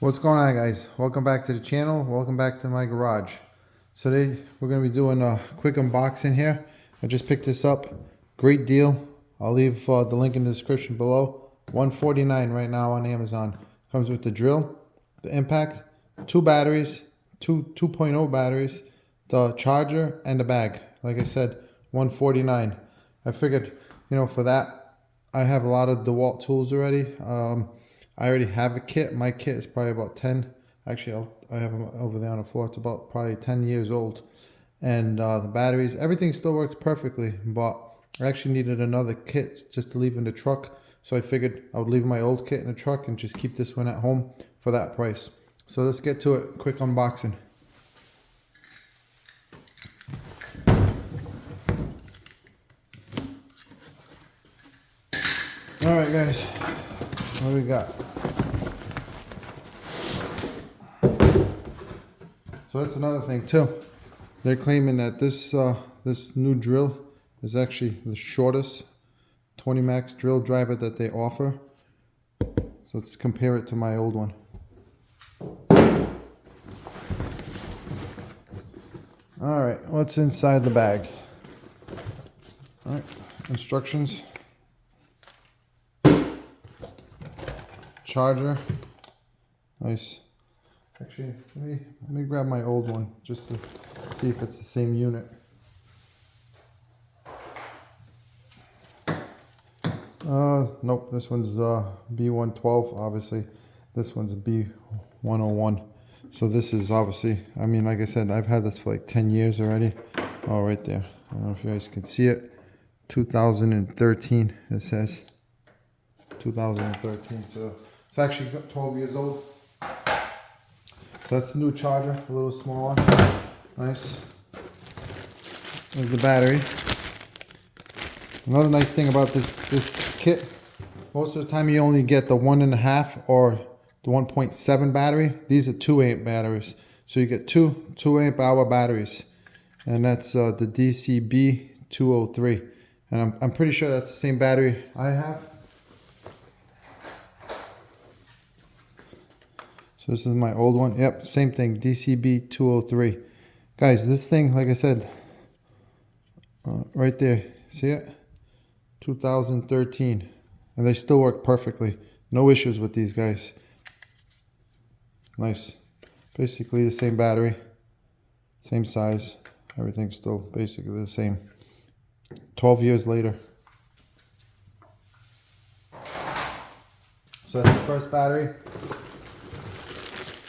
What's going on, guys? Welcome back to the channel. Welcome back to my garage. Today we're going to be doing a quick unboxing here. I just picked this up. Great deal. I'll leave the link in the description below. $149 right now on Amazon. Comes with the drill, the impact, two batteries, two 2.0 batteries, the charger, and the bag. Like I said, $149. I figured, for that, I have a lot of DEWALT tools already. I already have a kit. My kit is probably about 10. Actually, I have them over there on the floor. It's about probably 10 years old. And the batteries, everything still works perfectly. But I actually needed another kit just to leave in the truck. So I figured I would leave my old kit in the truck and just keep this one at home for that price. So let's get to it. Quick unboxing. All right, guys. What do we got? So that's another thing too. They're claiming that this this new drill is actually the shortest 20 max drill driver that they offer. So let's compare it to my old one. All right, what's inside the bag? All right, instructions. Charger. Nice. Actually, let me grab my old one just to see if it's the same unit. Nope, this one's B112, obviously. This one's a B101. So this is obviously, like I said, I've had this for like 10 years already. Oh, right there. I don't know if you guys can see it. 2013, it says. 2013, so it's actually 12 years old. So that's the new charger, a little smaller. Nice. There's the battery. Another nice thing about this kit, most of the time you only get the 1.5 or the 1.7 battery. These are 2 amp batteries. So you get two 2 amp hour batteries. And that's the DCB 203. And I'm pretty sure that's the same battery I have. So this is my old one. Yep, same thing, DCB 203. Guys, this thing, like I said, right there, see it? 2013. And they still work perfectly. No issues with these guys. Nice. Basically the same battery, same size. Everything's still basically the same. 12 years later. So that's the first battery.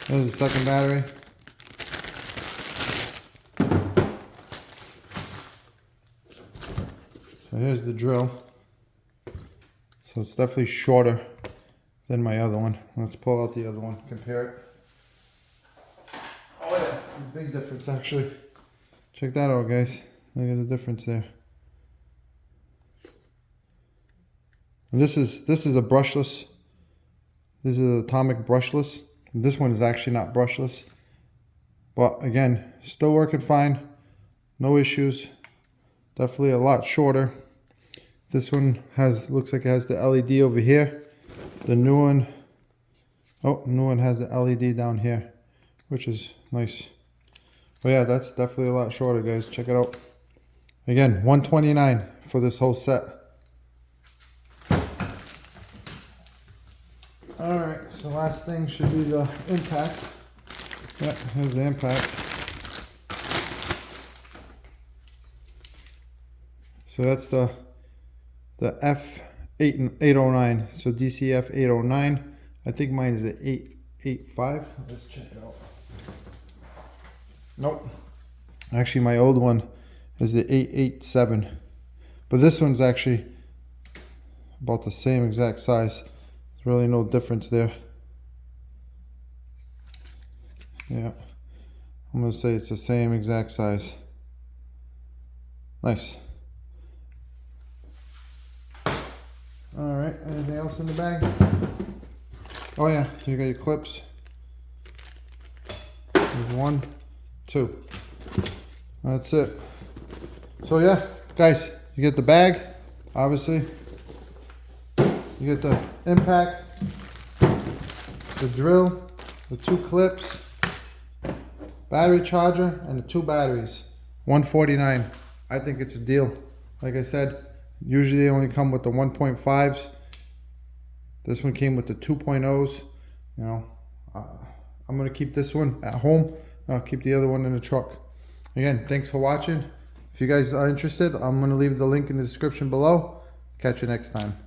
There's the second battery. So here's the drill. So it's definitely shorter than my other one. Let's pull out the other one, compare it. Oh yeah, big difference actually. Check that out, guys. Look at the difference there. And this is a brushless. This is an Atomic brushless. This one is actually not brushless, but again, still working fine, no issues. Definitely a lot shorter. This one looks like it has the LED over here. The new one, new one has the LED down here, which is nice. But yeah, that's definitely a lot shorter, guys. Check it out. Again, $129 for this whole set. Alright, so last thing should be the impact. Yeah, here's the impact. So that's the F809. So DCF 809. I think mine is the 885. Let's check it out. Nope. Actually, my old one is the 887. But this one's actually about the same exact size. Really no difference there. Yeah, I'm gonna say it's the same exact size. Nice. All right, anything else in the bag? Oh yeah, you got your clips. There's 1, 2. That's it. So yeah, guys, you get the bag, obviously. You get the impact, the drill, the 2 clips, battery charger, and the 2 batteries. $149. I think it's a deal. Like I said, usually they only come with the 1.5s. This one came with the 2.0s. You know, I'm gonna keep this one at home. I'll keep the other one in the truck. Again, thanks for watching. If you guys are interested, I'm gonna leave the link in the description below. Catch you next time.